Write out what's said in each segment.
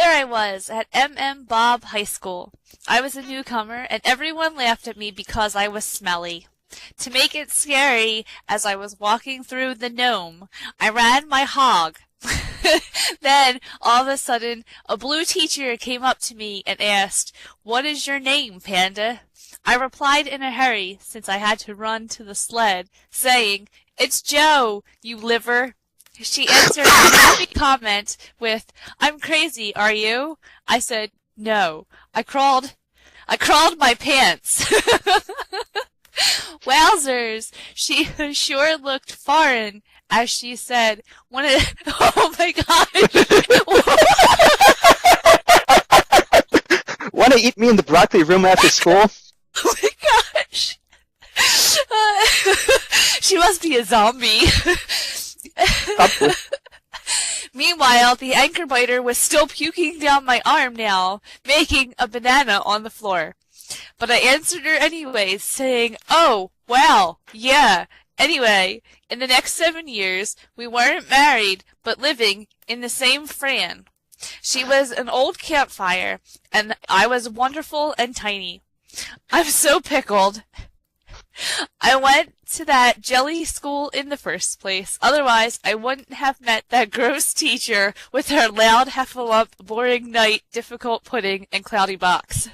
there I was at M.M. Bob High School. I was a newcomer, and everyone laughed at me because I was smelly. To make it scary, as I was walking through the gnome, I ran my hog. Then, all of a sudden, a blue teacher came up to me and asked, "What is your name, Panda?" I replied in a hurry, since I had to run to the sled, saying, "It's Joe, you liver." She answered a happy comment with, "I'm crazy, are you?" I said, "No, I crawled my pants." Wowzers, she sure looked foreign as she said, oh my gosh. Want to eat me in the broccoli room after school? Oh my gosh. She must be a zombie. Meanwhile, the anchor biter was still puking down my arm now, making a banana on the floor. But I answered her anyways, saying, "Oh, well, yeah. Anyway, in the next 7 years, we weren't married, but living in the same Fran. She was an old campfire, and I was wonderful and tiny. I'm so pickled. I went to that jelly school in the first place. Otherwise, I wouldn't have met that gross teacher with her loud heffalump, boring night, difficult pudding, and cloudy box."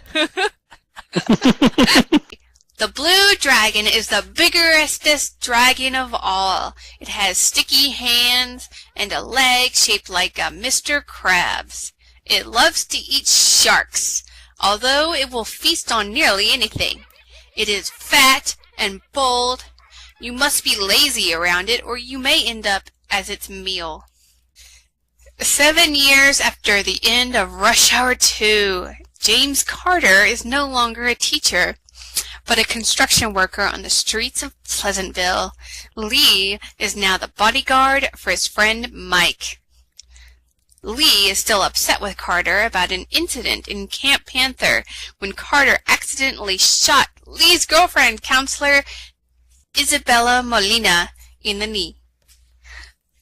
The blue dragon is the biggestest dragon of all. It has sticky hands and a leg shaped like a Mr. Krabs. It loves to eat sharks, although it will feast on nearly anything. It is fat and bold. You must be lazy around it, or you may end up as its meal. 7 years after the end of Rush Hour 2, James Carter is no longer a teacher, but a construction worker on the streets of Pleasantville. Lee is now the bodyguard for his friend Mike. Lee is still upset with Carter about an incident in Camp Panther when Carter accidentally shot Lee's girlfriend, Counselor Isabella Molina, in the knee.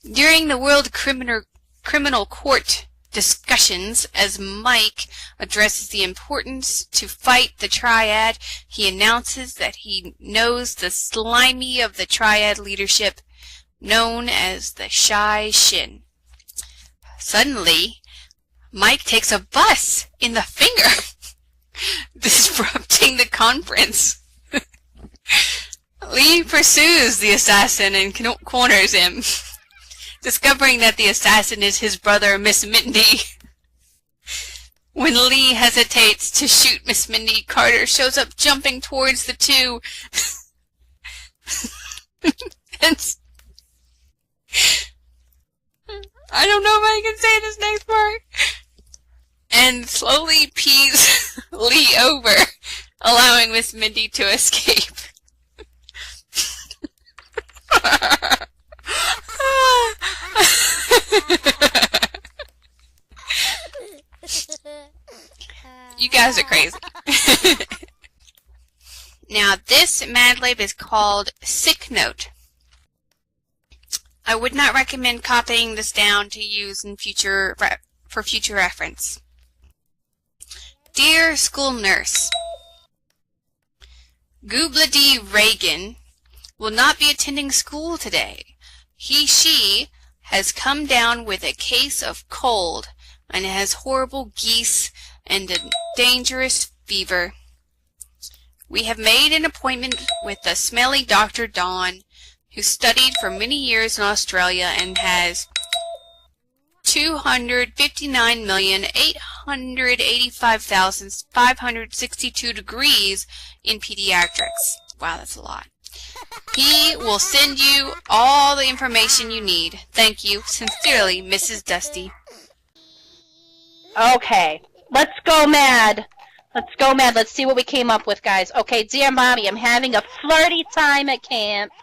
During the World Criminal Court discussions, as Mike addresses the importance to fight the triad, he announces that he knows the slimy of the triad leadership, known as the Shy Shin. Suddenly, Mike takes a bus in the finger, disrupting the conference. Lee pursues the assassin and corners him, discovering that the assassin is his brother, Miss Mindy. When Lee hesitates to shoot Miss Mindy, Carter shows up jumping towards the two. And I don't know if I can say this next part. And slowly pees Lee over, allowing Miss Mindy to escape. You guys are crazy. Now, this Mad Lib is called Sick Note. I would not recommend copying this down to use in for future reference. Dear School Nurse, Goobledy Reagan will not be attending school today. She has come down with a case of cold and has horrible geese and a dangerous fever. We have made an appointment with the smelly Dr. Don, who studied for many years in Australia and has 259,885,562 degrees in pediatrics. Wow, that's a lot. He will send you all the information you need. Thank you. Sincerely, Mrs. Dusty. Okay, let's go mad. Let's go mad. Let's see what we came up with, guys. Okay, dear Mommy, I'm having a flirty time at camp.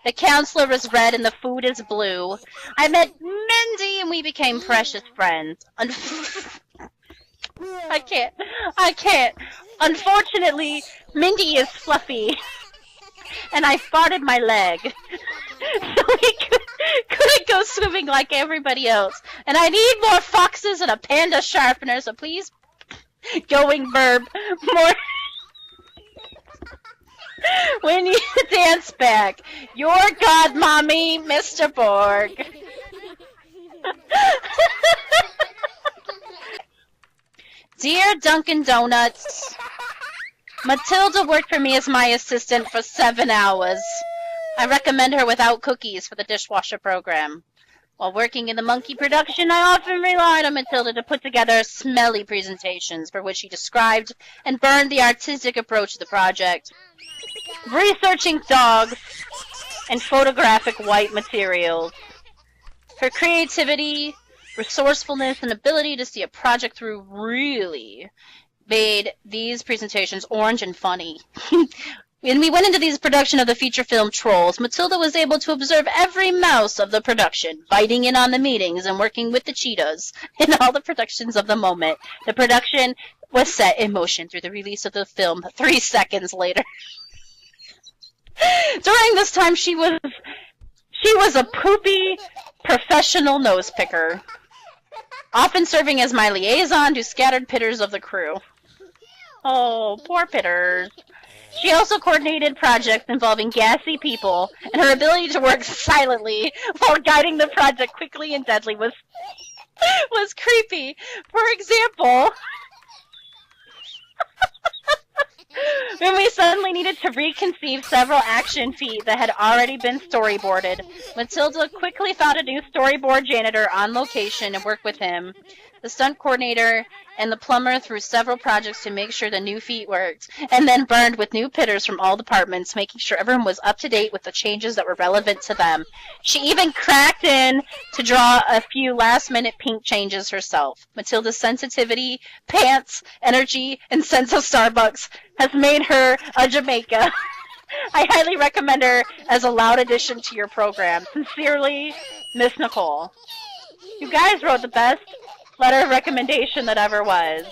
The counselor is red and the food is blue. I met Mindy and we became precious friends. I can't. Unfortunately, Mindy is fluffy. And I farted my leg. So we couldn't go swimming like everybody else. And I need more foxes and a panda sharpener, so please, going verb, more... We need to dance back. Your god, mommy, Mr. Borg. Dear Dunkin' Donuts, Matilda worked for me as my assistant for 7 hours. I recommend her without cookies for the dishwasher program. While working in the monkey production, I often relied on Matilda to put together smelly presentations for which she described and burned the artistic approach to the project. Researching dogs and photographic white materials. Her creativity, resourcefulness, and ability to see a project through really made these presentations orange and funny. When we went into the production of the feature film Trolls, Matilda was able to observe every mouse of the production, biting in on the meetings and working with the cheetahs in all the productions of the moment. The production was set in motion through the release of the film 3 seconds later. During this time, she was a poopy professional nose picker, often serving as my liaison to scattered pitters of the crew. Oh, poor pitters. She also coordinated projects involving gassy people, and her ability to work silently while guiding the project quickly and deadly was creepy. For example, when we suddenly needed to reconceive several action feats that had already been storyboarded, Matilda quickly found a new storyboard janitor on location and worked with him, the stunt coordinator, and the plumber through several projects to make sure the new feet worked, and then burned with new pitters from all departments, making sure everyone was up to date with the changes that were relevant to them. She even cracked in to draw a few last-minute pink changes herself. Matilda's sensitivity, pants, energy, and sense of Starbucks has made her a Jamaica. I highly recommend her as a loud addition to your program. Sincerely, Miss Nicole. You guys wrote the best letter of recommendation that ever was.